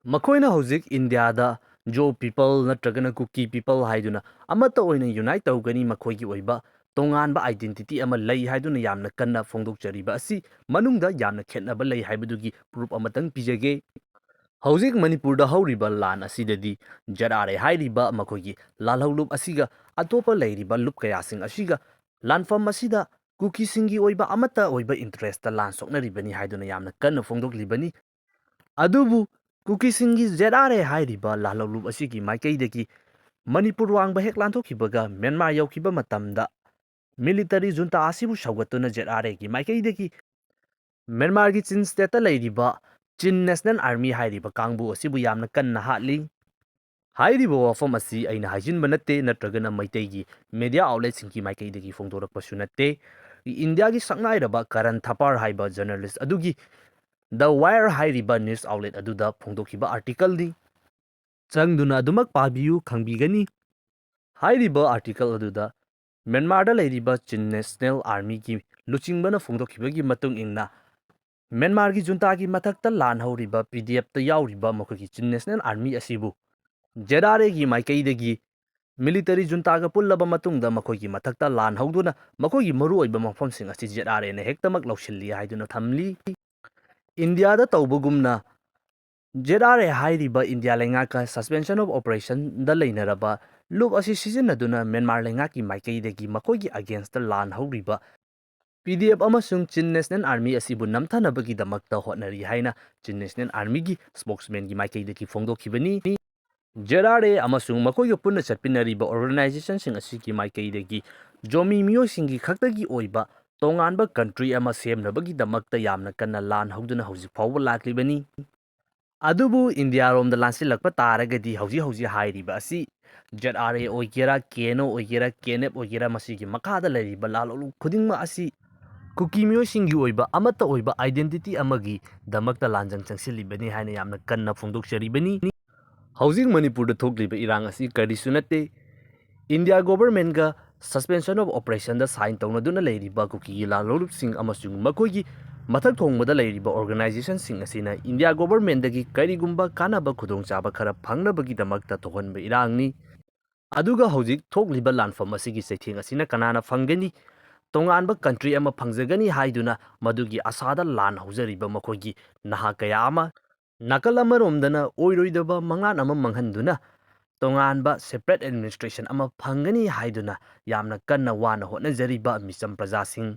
ꯃꯈꯣꯏꯅ ꯍꯧꯖꯤꯛ ꯏꯟꯗꯤꯌꯥꯗ ꯖꯣ ꯄꯤꯄꯜ ꯅꯠꯇ꯭ꯔꯒꯅ ꯀꯨꯀꯤ ꯄꯤꯄꯜ ꯍꯥꯏꯗꯨꯅ ꯑꯃꯠꯇ ꯑꯣꯏꯅ ꯌꯨꯅꯥꯏꯠ ꯇꯧꯒꯅꯤ, ꯃꯈꯣꯏꯒꯤ ꯑꯣꯏꯕ ꯇꯣꯉꯥꯟꯕ ꯑꯥꯏꯗꯦꯟꯇꯤꯇꯤ ꯑꯃ ꯂꯩ ꯍꯥꯏꯗꯨꯅ ꯌꯥꯝꯅ ꯀꯟꯅ ꯐꯣꯡꯗꯣꯛꯆꯔꯤꯕ ꯑꯁꯤ ꯃꯅꯨꯡꯗ ꯌꯥꯝꯅ ꯈꯦꯠꯅꯕ ꯂꯩ ꯍꯥꯏꯕꯗꯨꯒꯤ ꯄ꯭ꯔꯨꯐ ꯑꯃꯇꯪ ꯄꯤꯖꯒꯦ꯫ ꯍꯧꯖꯤꯛ ꯃꯅꯤꯄꯨꯔꯗ ꯍꯧꯔꯤꯕ ꯂꯥꯟ ꯑꯁꯤꯗꯗꯤ ꯖꯦꯠ.ꯑꯥꯔ.ꯑꯦ ꯍꯥꯏꯔꯤꯕ ꯃꯈꯣꯏꯒꯤ ꯂꯥꯜꯍꯧꯂꯨꯞ ꯑꯁꯤꯒ ꯑꯇꯣꯞꯄ ꯂꯩꯔꯤꯕ ꯂꯨꯞ ꯀꯌꯥꯁꯤꯡ ꯑꯁꯤꯒ ꯂꯥꯟꯐꯝ ꯑꯁꯤꯗ ꯀꯨꯀꯤꯁꯤꯡꯒꯤ ꯑꯣꯏꯕ ꯑꯃꯠꯇ ꯑꯣꯏꯕ ꯏꯟꯇꯔꯦꯁꯇ ꯂꯥꯟ ꯁꯣꯛꯅꯔꯤꯕꯅꯤ ꯍꯥꯏꯗꯨꯅ ꯌꯥꯝꯅ ꯀꯟꯅ ꯐꯣꯡꯗꯣꯛꯂꯤꯕꯅꯤ꯫ ꯑꯗꯨꯕꯨ ꯀꯨꯀꯤꯁꯤꯡꯒꯤ ꯖꯦꯠ.ꯑꯥꯔ.ꯑꯦ ꯍꯥꯏꯔꯤꯕ ꯂꯥꯜꯍꯧꯂꯨꯞ ꯑꯁꯤꯒꯤ ꯃꯥꯏꯀꯩꯗꯒꯤ ꯃꯅꯤꯄꯨꯔ ꯋꯥꯡꯕ ꯍꯦꯛ ꯂꯥꯟꯊꯣꯛꯈꯤꯕꯒ ꯃ꯭ꯌꯥꯟꯃꯥꯔ ꯌꯧꯈꯤꯕ ꯃꯇꯝꯗ ꯃꯤꯂꯤꯇꯔꯤ ꯖꯨꯟꯇꯥ ꯑꯁꯤꯕꯨ ꯁꯧꯒꯠꯇꯨꯅ ꯖꯦꯠ.ꯑꯥꯔ.ꯑꯦꯒꯤ ꯃꯥꯏꯀꯩꯗꯒꯤ ꯃ꯭ꯌꯥꯟꯃꯥꯔꯒꯤ ꯆꯤꯟ ꯁ꯭ꯇꯦꯠꯇ ꯂꯩꯔꯤꯕ ꯆꯤꯟ ꯅꯦꯁꯅꯦꯜ ꯑꯥꯔꯃꯤ ꯍꯥꯏꯔꯤꯕ ꯀꯥꯡꯕꯨ ꯑꯁꯤꯕꯨ ꯌꯥꯝꯅ ꯀꯟꯅ ꯍꯥꯠꯂꯤ꯫ ꯍꯥꯏꯔꯤꯕ ꯋꯥꯐꯝ ꯑꯁꯤ ꯑꯩꯅ ꯍꯥꯏꯖꯤꯟꯕ ꯅꯠꯇꯦ, ꯅꯠꯇ꯭ꯔꯒꯅ ꯃꯩꯇꯩꯒꯤ ꯃꯦꯗꯤꯌꯥ ꯑꯥꯎꯠꯂꯦꯠꯁꯤꯡꯒꯤ ꯃꯥꯏꯀꯩꯗꯒꯤ ꯐꯣꯡꯗꯣꯔꯛꯄꯁꯨ ꯅꯠꯇꯦ꯫ ꯏꯟꯗꯤꯌꯥꯒꯤ ꯁꯛꯅꯥꯏꯔꯕ ꯀꯔꯟ ꯊꯥꯄꯥꯔ ꯍꯥꯏꯕ ꯖꯔꯅꯦꯂꯤꯁꯠ ꯑꯗꯨꯒꯤ ꯗ ꯋꯥꯌꯔ ꯍꯥꯏꯔꯤꯕ ꯅ꯭ꯌꯨꯁ ꯑꯥꯎꯠꯂꯦꯠ ꯑꯗꯨꯗ ꯐꯣꯡꯗꯣꯛꯈꯤꯕ ꯑꯥꯔꯇꯤꯀꯜꯅꯤ꯫ ꯆꯪꯗꯨꯅ ꯑꯗꯨꯃꯛ ꯄꯥꯕꯤꯌꯨ, ꯈꯪꯕꯤꯒꯅꯤ꯫ ꯍꯥꯏꯔꯤꯕ ꯑꯥꯔꯇꯤꯀꯜ ꯑꯗꯨꯗ ꯃ꯭ꯌꯥꯟꯃꯥꯔꯗ ꯂꯩꯔꯤꯕ ꯆꯤꯟ ꯅꯦꯁꯅꯦꯜ ꯑꯥꯔꯃꯤꯒꯤ ꯂꯨꯆꯤꯡꯕꯅ ꯐꯣꯡꯗꯣꯛꯈꯤꯕꯒꯤ ꯃꯇꯨꯡ ꯏꯟꯅ ꯃ꯭ꯌꯥꯟꯃꯥꯔꯒꯤ ꯖꯨꯟꯇꯥꯒꯤ ꯃꯊꯛꯇ ꯂꯥꯟ ꯍꯧꯔꯤꯕ ꯄꯤ.ꯗꯤ.ꯑꯦꯐꯇ ꯌꯥꯎꯔꯤꯕ ꯃꯈꯣꯏꯒꯤ ꯆꯤꯟ ꯅꯦꯁꯅꯦꯜ ꯑꯥꯔꯃꯤ ꯑꯁꯤꯕꯨ ꯖꯦꯠ.ꯑꯥꯔ.ꯑꯦꯒꯤ ꯃꯥꯏꯀꯩꯗꯒꯤ ꯃꯤꯂꯤꯇꯔꯤ ꯖꯨꯟꯇꯥꯒ ꯄꯨꯜꯂꯕ ꯃꯇꯨꯡꯗ ꯃꯈꯣꯏꯒꯤ ꯃꯊꯛꯇ ꯂꯥꯟ ꯍꯧꯗꯨꯅ ꯃꯈꯣꯏꯒꯤ ꯃꯔꯨꯑꯣꯏꯕ ꯃꯐꯝꯁꯤꯡ ꯑꯁꯤ ꯖꯦꯠ.ꯑꯥꯔ.ꯑꯦꯅ ꯍꯦꯛꯇꯃꯛ ꯂꯧꯁꯤꯜꯂꯤ ꯍꯥꯏꯗꯨꯅ ꯊꯝꯂꯤ꯫ ꯏꯟꯗꯤꯌꯥꯗ ꯇꯧꯕꯒꯨꯝꯅ ꯖꯦꯠ.ꯑꯥꯔ.ꯑꯦ ꯍꯥꯏꯔꯤꯕ ꯏꯟꯗꯤꯌꯥ ꯂꯩꯉꯥꯛꯀ ꯁꯁꯄꯦꯟꯁꯟ ꯑꯣꯐ ꯑꯣꯄꯔꯦꯁꯟꯗ ꯂꯩꯅꯔꯕ ꯂꯨꯞ ꯑꯁꯤ ꯁꯤꯖꯤꯟꯅꯗꯨꯅ ꯃ꯭ꯌꯥꯟꯃꯥꯔ ꯂꯩꯉꯥꯛꯀꯤ ꯃꯥꯏꯀꯩꯗꯒꯤ ꯃꯈꯣꯏꯒꯤ ꯑꯒꯦꯟꯁꯇ ꯂꯥꯟ ꯍꯧꯔꯤꯕ ꯄꯤ.ꯗꯤ.ꯑꯦꯐ ꯑꯃꯁꯨꯡ ꯆꯤꯟ ꯅꯦꯁꯅꯦꯜ ꯑꯥꯔꯃꯤ ꯑꯁꯤꯕꯨ ꯅꯝꯊꯅꯕꯒꯤꯗꯃꯛꯇ ꯍꯣꯠꯅꯔꯤ ꯍꯥꯏꯅ ꯆꯤꯟ ꯅꯦꯁꯅꯦꯜ ꯑꯥꯔꯃꯤꯒꯤ ꯁ꯭ꯄꯣꯛꯁꯃꯦꯟꯒꯤ ꯃꯥꯏꯀꯩꯗꯒꯤ ꯐꯣꯡꯗꯣꯛꯈꯤꯕꯅꯤ꯫ ꯖꯦꯠ.ꯑꯥꯔ.ꯑꯦ ꯑꯃꯁꯨꯡ ꯃꯈꯣꯏꯒ ꯄꯨꯟꯅ ꯆꯠꯃꯤꯟꯅꯔꯤꯕ ꯑꯣꯔꯒꯅꯥꯏꯖꯦꯁꯟꯁꯤꯡ ꯑꯁꯤꯒꯤ ꯃꯥꯏꯀꯩꯗꯒꯤ ꯖꯣꯃꯤ ꯃꯤꯑꯣꯏꯁꯤꯡꯒꯤ ꯈꯛꯇꯒꯤ ꯑꯣꯏꯕ ꯇꯣꯉꯥꯟꯕ ꯀꯟꯇ꯭ꯔꯤ ꯑꯃ ꯁꯦꯝꯅꯕꯒꯤꯗꯃꯛꯇ ꯌꯥꯝꯅ ꯀꯟꯅ ꯂꯥꯟ ꯍꯧꯗꯨꯅ ꯍꯧꯖꯤꯛ ꯐꯥꯎꯕ ꯂꯥꯛꯂꯤꯕꯅꯤ꯫ ꯑꯗꯨꯕꯨ ꯏꯟꯗꯤꯌꯥꯔꯣꯝꯗ ꯂꯥꯟꯁꯤꯜꯂꯛꯄ ꯇꯥꯔꯒꯗꯤ ꯍꯧꯖꯤꯛ ꯍꯥꯏꯔꯤꯕ ꯑꯁꯤ ꯖꯦꯠ.ꯑꯥꯔ.ꯑꯦ ꯑꯣꯏꯒꯦꯔꯥ, ꯀꯦ.ꯑꯦꯟ.ꯑꯣ ꯑꯣꯏꯒꯦꯔꯥ, ꯀꯦ.ꯑꯦꯟ.ꯑꯦꯐ ꯑꯣꯏꯒꯦꯔꯥ, ꯃꯁꯤꯒꯤ ꯃꯈꯥꯗ ꯂꯩꯔꯤꯕ ꯂꯥꯜꯍꯧꯂꯨꯞ ꯈꯨꯗꯤꯡꯃꯛ ꯑꯁꯤ ꯀꯨꯀꯤ ꯃꯤꯑꯣꯏꯁꯤꯡꯒꯤ ꯑꯣꯏꯕ ꯑꯃꯠꯇ ꯑꯣꯏꯕ ꯑꯥꯏꯗꯦꯟꯇꯤꯇꯤ ꯑꯃꯒꯤꯗꯃꯛꯇ ꯂꯥꯟꯖꯪ ꯆꯪꯁꯤꯜꯂꯤꯕꯅꯤ ꯍꯥꯏꯅ ꯌꯥꯝꯅ ꯀꯟꯅ ꯐꯣꯡꯗꯣꯛꯆꯔꯤꯕꯅꯤ꯫ ꯍꯧꯖꯤꯛ ꯃꯅꯤꯄꯨꯔꯗ ꯊꯣꯛꯂꯤꯕ ꯏꯔꯥꯡ ꯑꯁꯤ ꯀꯔꯤꯁꯨ ꯅꯠꯇꯦ, ꯏꯟꯗꯤꯌꯥ ꯒꯣꯚꯔꯟꯃꯦꯟꯠꯒ ꯁꯁꯄꯦꯟꯁꯟ ꯑꯣꯐ ꯑꯣꯄꯔꯦꯁꯟꯗ ꯁꯥꯏꯟ ꯇꯧꯅꯗꯨꯅ ꯂꯩꯔꯤꯕ ꯀꯨꯀꯤꯒꯤ ꯂꯥꯜꯍꯧꯂꯨꯞꯁꯤꯡ ꯑꯃꯁꯨꯡ ꯃꯈꯣꯏꯒꯤ ꯃꯊꯛ ꯊꯣꯡꯕꯗ ꯂꯩꯔꯤꯕ ꯑꯣꯔꯒꯅꯥꯏꯖꯦꯁꯟꯁꯤꯡ ꯑꯁꯤꯅ ꯏꯟꯗꯤꯌꯥ ꯒꯣꯚꯔꯟꯃꯦꯟꯠꯗꯒꯤ ꯀꯔꯤꯒꯨꯝꯕ ꯀꯥꯟꯅꯕ ꯈꯨꯗꯣꯡꯆꯥꯕ ꯈꯔ ꯐꯪꯅꯕꯒꯤꯗꯃꯛꯇ ꯊꯣꯛꯍꯟꯕ ꯏꯔꯥꯡꯅꯤ꯫ ꯑꯗꯨꯒ ꯍꯧꯖꯤꯛ ꯊꯣꯛꯂꯤꯕ ꯂꯥꯟꯐꯝ ꯑꯁꯤꯒꯤ ꯆꯩꯊꯦꯡ ꯑꯁꯤꯅ ꯀꯅꯥꯅ ꯐꯪꯒꯅꯤ? ꯇꯣꯉꯥꯟꯕ ꯀꯟꯇ꯭ꯔꯤ ꯑꯃ ꯐꯪꯖꯒꯅꯤ ꯍꯥꯏꯗꯨꯅ ꯃꯗꯨꯒꯤ ꯑꯁꯥꯗ ꯂꯥꯟ ꯍꯧꯖꯔꯤꯕ ꯃꯈꯣꯏꯒꯤ ꯅꯍꯥ ꯀꯌꯥ ꯑꯃ, ꯅꯥꯀꯜ ꯑꯃꯔꯣꯝꯗꯅ ꯑꯣꯏꯔꯣꯏꯗꯕ ꯃꯪꯂꯥꯟ ꯑꯃ ꯃꯪꯍꯟꯗꯨꯅ ꯇꯣꯉꯥꯟꯕ ꯁꯦꯄꯔꯦꯠ ꯑꯦꯗꯃꯤꯅꯤꯁꯇ꯭ꯔꯦꯁꯟ ꯑꯃ ꯐꯪꯒꯅꯤ ꯍꯥꯏꯗꯨꯅ ꯌꯥꯝꯅ ꯀꯟꯅ ꯋꯥꯅ ꯍꯣꯠꯅꯖꯔꯤꯕ ꯃꯤꯆꯝ ꯄ꯭ꯔꯖꯥꯁꯤꯡ